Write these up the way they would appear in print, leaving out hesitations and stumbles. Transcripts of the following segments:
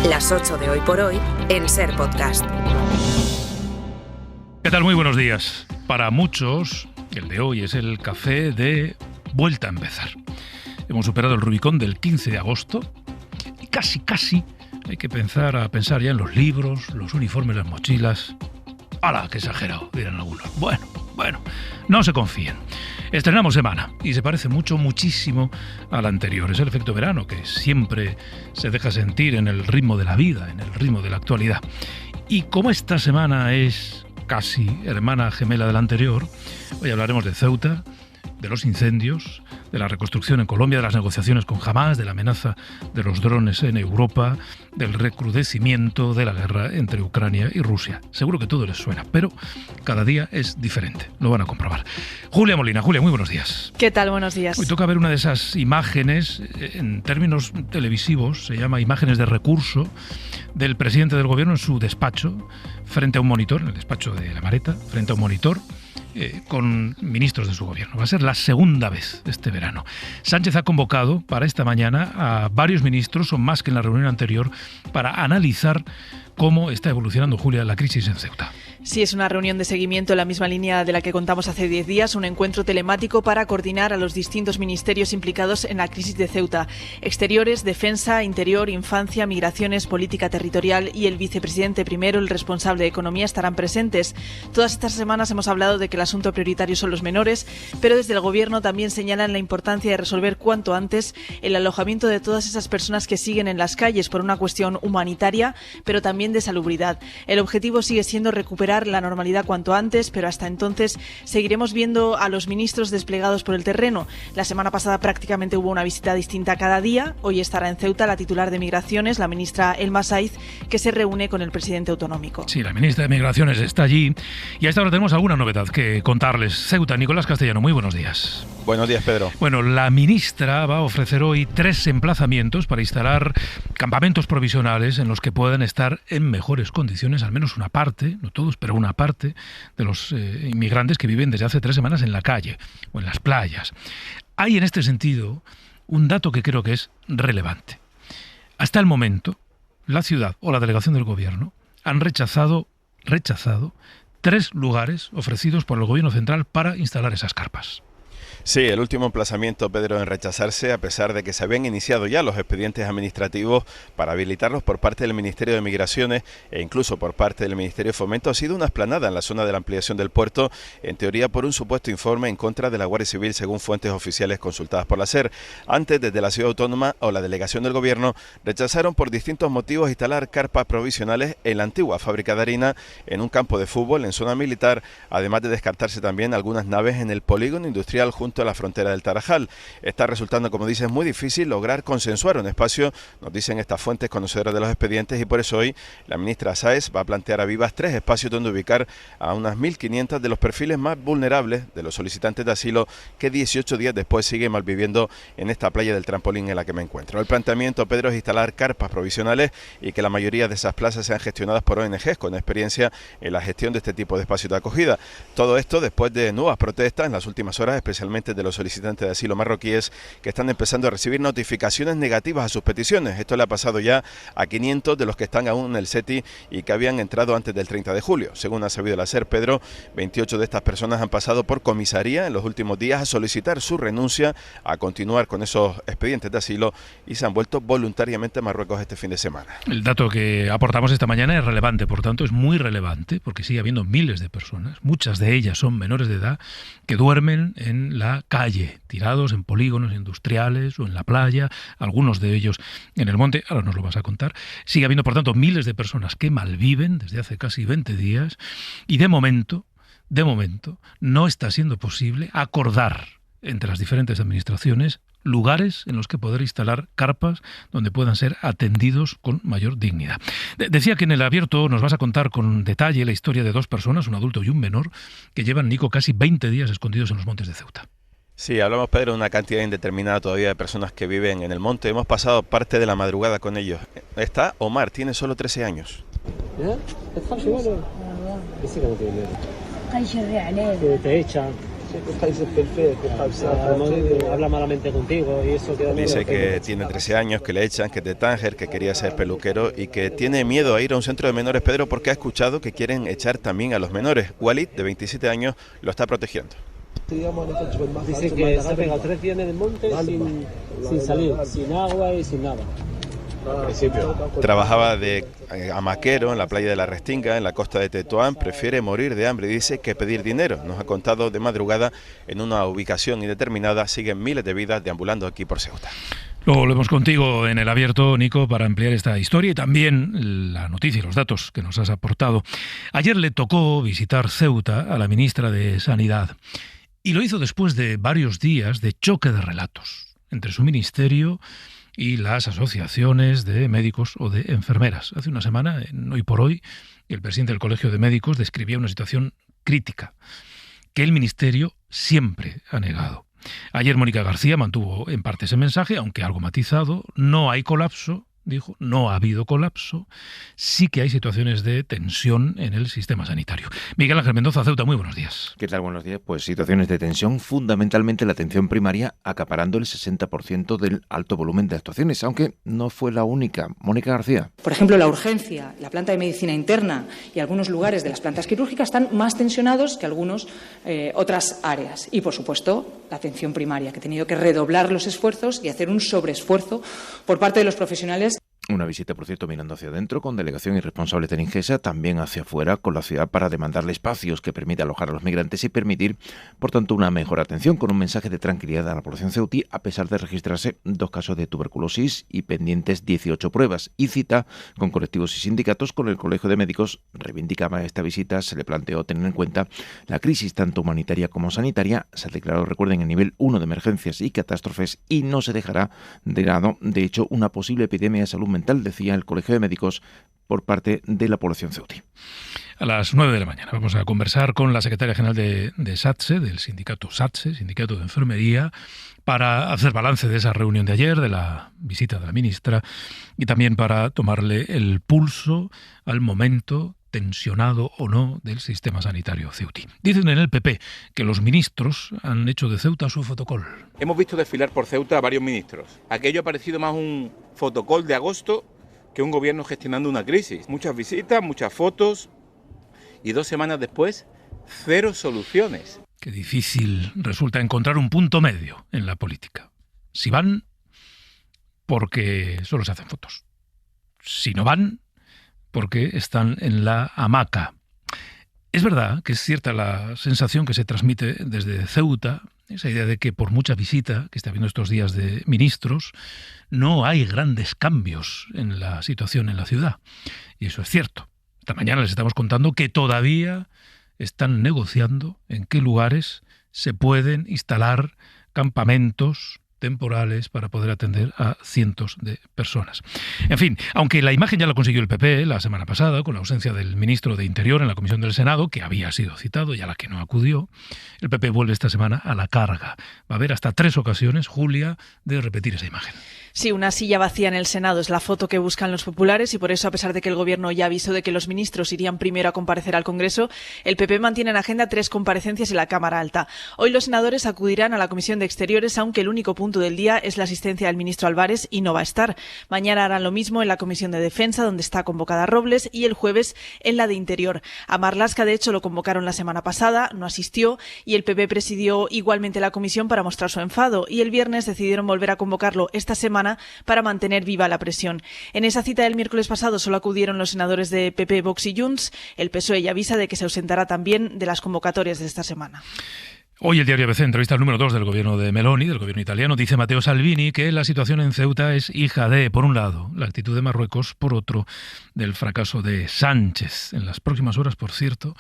Las 8 de Hoy por Hoy en SER Podcast. ¿Qué tal? Muy buenos días. Para muchos, el de hoy es el café de vuelta a empezar. Hemos superado el Rubicón del 15 de agosto y casi hay que pensar ya en los libros, los uniformes, las mochilas. ¡Hala, qué exagerado!, dirán algunos. Bueno, no se confíen. Estrenamos semana y se parece muchísimo a la anterior. Es el efecto verano que siempre se deja sentir en el ritmo de la vida, en el ritmo de la actualidad. Y como esta semana es casi hermana gemela de la anterior, hoy hablaremos de Ceuta, de los incendios, de la reconstrucción en Colombia, de las negociaciones con Hamás, de la amenaza de los drones en Europa, del recrudecimiento de la guerra entre Ucrania y Rusia. Seguro que todo les suena, pero cada día es diferente. Lo van a comprobar. Julia Molina. Julia, muy buenos días. ¿Qué tal? Buenos días. Hoy toca ver una de esas imágenes, en términos televisivos, se llama imágenes de recurso, del presidente del gobierno en su despacho, frente a un monitor, en el despacho de La Mareta, frente a un monitor, con ministros de su gobierno. Va a ser la segunda vez este verano. Sánchez ha convocado para esta mañana a varios ministros, son más que en la reunión anterior, para analizar cómo está evolucionando, Julia, la crisis en Ceuta. Sí, es una reunión de seguimiento en la misma línea de la que contamos hace 10 días, un encuentro telemático para coordinar a los distintos ministerios implicados en la crisis de Ceuta. Exteriores, Defensa, Interior, Infancia, Migraciones, Política Territorial y el vicepresidente primero, el responsable de Economía, estarán presentes. Todas estas semanas hemos hablado de que el asunto prioritario son los menores, pero desde el Gobierno también señalan la importancia de resolver cuanto antes el alojamiento de todas esas personas que siguen en las calles por una cuestión humanitaria, pero también de salubridad. El objetivo sigue siendo recuperar la normalidad cuanto antes, pero hasta entonces seguiremos viendo a los ministros desplegados por el terreno. La semana pasada prácticamente hubo una visita distinta cada día. Hoy estará en Ceuta la titular de Migraciones, la ministra Elma Saiz, que se reúne con el presidente autonómico. Sí, la ministra de Migraciones está allí y a esta hora tenemos alguna novedad que contarles. Ceuta, Nicolás Castellano, muy buenos días. Buenos días, Pedro. Bueno, la ministra va a ofrecer hoy 3 emplazamientos para instalar campamentos provisionales en los que puedan estar en mejores condiciones, al menos una parte, no todos, pero una parte de los inmigrantes que viven desde hace 3 semanas en la calle o en las playas. Hay en este sentido un dato que creo que es relevante. Hasta el momento, la ciudad o la delegación del gobierno han rechazado 3 lugares ofrecidos por el gobierno central para instalar esas carpas. Sí, el último emplazamiento, Pedro, en rechazarse, a pesar de que se habían iniciado ya los expedientes administrativos para habilitarlos por parte del Ministerio de Migraciones e incluso por parte del Ministerio de Fomento, ha sido una explanada en la zona de la ampliación del puerto, en teoría por un supuesto informe en contra de la Guardia Civil, según fuentes oficiales consultadas por la SER. Antes, desde la Ciudad Autónoma o la delegación del Gobierno, rechazaron por distintos motivos instalar carpas provisionales en la antigua fábrica de harina, en un campo de fútbol, en zona militar, además de descartarse también algunas naves en el polígono industrial junto a la frontera del Tarajal. Está resultando, como dices, muy difícil lograr consensuar un espacio, nos dicen estas fuentes conocedoras de los expedientes, y por eso hoy la ministra Sáez va a plantear a vivas 3 espacios donde ubicar a unas 1.500 de los perfiles más vulnerables de los solicitantes de asilo que 18 días después siguen malviviendo en esta playa del Trampolín en la que me encuentro. El planteamiento, Pedro, es instalar carpas provisionales y que la mayoría de esas plazas sean gestionadas por ONGs con experiencia en la gestión de este tipo de espacios de acogida. Todo esto después de nuevas protestas en las últimas horas, especialmente de los solicitantes de asilo marroquíes que están empezando a recibir notificaciones negativas a sus peticiones. Esto le ha pasado ya a 500 de los que están aún en el SETI y que habían entrado antes del 30 de julio. Según ha sabido la SER, Pedro, 28 de estas personas han pasado por comisaría en los últimos días a solicitar su renuncia a continuar con esos expedientes de asilo y se han vuelto voluntariamente a Marruecos este fin de semana. El dato que aportamos esta mañana es relevante, por tanto es muy relevante, porque sigue habiendo miles de personas, muchas de ellas son menores de edad, que duermen en la calle, tirados en polígonos industriales o en la playa, algunos de ellos en el monte, ahora nos lo vas a contar. Sigue habiendo, por tanto, miles de personas que malviven desde hace casi 20 días y de momento, no está siendo posible acordar entre las diferentes administraciones lugares en los que poder instalar carpas donde puedan ser atendidos con mayor dignidad. Decía que en el abierto nos vas a contar con detalle la historia de 2 personas, un adulto y un menor, que llevan, Nico, casi 20 días escondidos en los montes de Ceuta. Sí, hablamos, Pedro, de una cantidad indeterminada todavía de personas que viven en el monte. Hemos pasado parte de la madrugada con ellos. Está Omar, tiene solo 13 años. Habla malamente contigo y eso queda. Dice que tiene 13 años, que le echan, que es de Tánger, que quería ser peluquero y que tiene miedo a ir a un centro de menores, Pedro, porque ha escuchado que quieren echar también a los menores. Walid, de 27 años, lo está protegiendo. Dice que se ha pegado 3 días en el monte sin salir, sin agua y sin nada. Trabajaba de hamaquero en la playa de la Restinga, en la costa de Tetuán. Prefiere morir de hambre, dice, que pedir dinero. Nos ha contado de madrugada en una ubicación indeterminada. Siguen miles de vidas deambulando aquí por Ceuta. Luego volvemos contigo en el abierto, Nico, para ampliar esta historia y también la noticia y los datos que nos has aportado. Ayer le tocó visitar Ceuta a la ministra de Sanidad y lo hizo después de varios días de choque de relatos entre su ministerio y las asociaciones de médicos o de enfermeras. Hace una semana, en Hoy por Hoy, el presidente del Colegio de Médicos describía una situación crítica que el ministerio siempre ha negado. Ayer Mónica García mantuvo en parte ese mensaje, aunque algo matizado. No hay colapso, dijo, no ha habido colapso. Sí que hay situaciones de tensión en el sistema sanitario. Miguel Ángel Mendoza, Ceuta, muy buenos días. ¿Qué tal? Buenos días. Pues situaciones de tensión, fundamentalmente la atención primaria, acaparando el 60% del alto volumen de actuaciones, aunque no fue la única. Mónica García. Por ejemplo, la urgencia, la planta de medicina interna y algunos lugares de las plantas quirúrgicas están más tensionados que algunas otras áreas. Y, por supuesto, la atención primaria, que ha tenido que redoblar los esfuerzos y hacer un sobreesfuerzo por parte de los profesionales. Una visita, por cierto, mirando hacia adentro, con delegación y responsables de la Ingesa, también hacia afuera, con la ciudad, para demandarle espacios que permitan alojar a los migrantes y permitir, por tanto, una mejor atención, con un mensaje de tranquilidad a la población ceutí, a pesar de registrarse 2 casos de tuberculosis y pendientes 18 pruebas. Y cita con colectivos y sindicatos. Con el Colegio de Médicos reivindicaban esta visita, se le planteó tener en cuenta la crisis tanto humanitaria como sanitaria. Se ha declarado, recuerden, en nivel 1 de emergencias y catástrofes y no se dejará de lado, de hecho, una posible epidemia de salud mental, decía el Colegio de Médicos, por parte de la población ceutí. A las 9 de la mañana vamos a conversar con la secretaria general de SATSE, del sindicato SATSE, Sindicato de Enfermería, para hacer balance de esa reunión de ayer, de la visita de la ministra, y también para tomarle el pulso al momento, tensionado o no, del sistema sanitario ceutí. Dicen en el PP que los ministros han hecho de Ceuta su fotocol. Hemos visto desfilar por Ceuta a varios ministros. Aquello ha parecido más un fotocol de agosto que un gobierno gestionando una crisis. Muchas visitas, muchas fotos y 2 semanas después, 0 soluciones. Qué difícil resulta encontrar un punto medio en la política. Si van, porque solo se hacen fotos. Si no van, porque están en la hamaca. Es verdad que es cierta la sensación que se transmite desde Ceuta, esa idea de que por mucha visita que está habiendo estos días de ministros, no hay grandes cambios en la situación en la ciudad. Y eso es cierto. Esta mañana les estamos contando que todavía están negociando en qué lugares se pueden instalar campamentos temporales para poder atender a cientos de personas. En fin, aunque la imagen ya la consiguió el PP la semana pasada, con la ausencia del ministro de Interior en la Comisión del Senado, que había sido citado y a la que no acudió, el PP vuelve esta semana a la carga. Va a haber hasta 3 ocasiones, Julia, de repetir esa imagen. Sí, una silla vacía en el Senado es la foto que buscan los populares y por eso, a pesar de que el Gobierno ya avisó de que los ministros irían primero a comparecer al Congreso, el PP mantiene en agenda 3 comparecencias en la Cámara Alta. Hoy los senadores acudirán a la Comisión de Exteriores, aunque el único punto del día es la asistencia del ministro Álvarez y no va a estar. Mañana harán lo mismo en la Comisión de Defensa, donde está convocada Robles, y el jueves en la de Interior. A Marlaska, de hecho, lo convocaron la semana pasada, no asistió, y el PP presidió igualmente la comisión para mostrar su enfado, y el viernes decidieron volver a convocarlo esta semana para mantener viva la presión. En esa cita del miércoles pasado solo acudieron los senadores de PP, Vox y Junts. El PSOE ya avisa de que se ausentará también de las convocatorias de esta semana. Hoy el diario ABC entrevista al número 2 del gobierno de Meloni, del gobierno italiano. Dice Matteo Salvini que la situación en Ceuta es hija de, por un lado, la actitud de Marruecos, por otro, del fracaso de Sánchez. En las próximas horas, por cierto,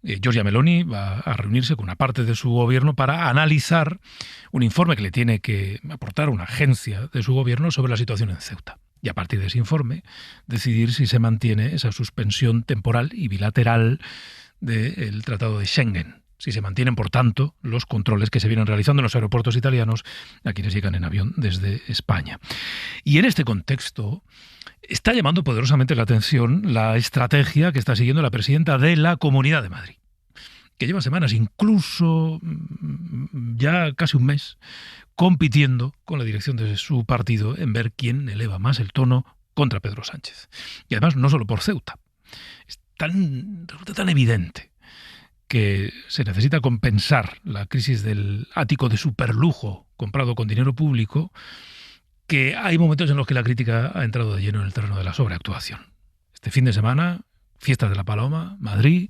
Giorgia Meloni va a reunirse con una parte de su gobierno para analizar un informe que le tiene que aportar una agencia de su gobierno sobre la situación en Ceuta. Y a partir de ese informe, decidir si se mantiene esa suspensión temporal y bilateral del Tratado de Schengen. Si se mantienen, por tanto, los controles que se vienen realizando en los aeropuertos italianos a quienes llegan en avión desde España. Y en este contexto está llamando poderosamente la atención la estrategia que está siguiendo la presidenta de la Comunidad de Madrid. que lleva semanas, incluso ya casi un mes, compitiendo con la dirección de su partido en ver quién eleva más el tono contra Pedro Sánchez. Y además no solo por Ceuta. Resulta tan evidente que se necesita compensar la crisis del ático de superlujo comprado con dinero público, que hay momentos en los que la crítica ha entrado de lleno en el terreno de la sobreactuación. Este fin de semana, Fiestas de la Paloma, Madrid,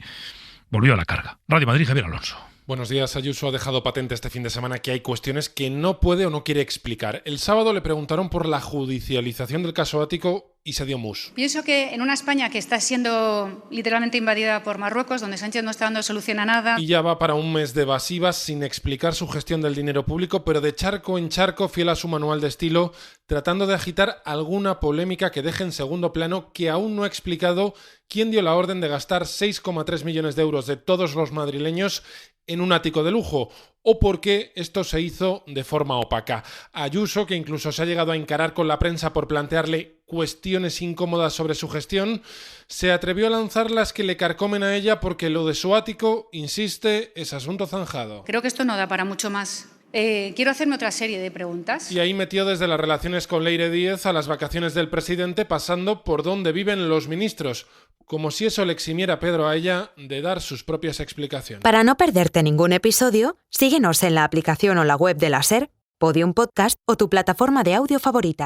volvió a la carga. Radio Madrid, Javier Alonso. Buenos días. Ayuso ha dejado patente este fin de semana que hay cuestiones que no puede o no quiere explicar. El sábado le preguntaron por la judicialización del caso ático y se dio mus. Pienso que en una España que está siendo literalmente invadida por Marruecos, donde Sánchez no está dando solución a nada. Y ya va para un mes de evasivas sin explicar su gestión del dinero público, pero de charco en charco, fiel a su manual de estilo, tratando de agitar alguna polémica que deje en segundo plano que aún no ha explicado quién dio la orden de gastar 6,3 millones de euros de todos los madrileños en un ático de lujo, o por qué esto se hizo de forma opaca. Ayuso, que incluso se ha llegado a encarar con la prensa por plantearle cuestiones incómodas sobre su gestión, se atrevió a lanzar las que le carcomen a ella porque lo de su ático, insiste, es asunto zanjado. Creo que esto no da para mucho más. Quiero hacerme otra serie de preguntas. Y ahí metió desde las relaciones con Leire Díez a las vacaciones del presidente, pasando por dónde viven los ministros, como si eso le eximiera a Pedro a ella de dar sus propias explicaciones. Para no perderte ningún episodio, síguenos en la aplicación o la web de la SER, Podium Podcast o tu plataforma de audio favorita.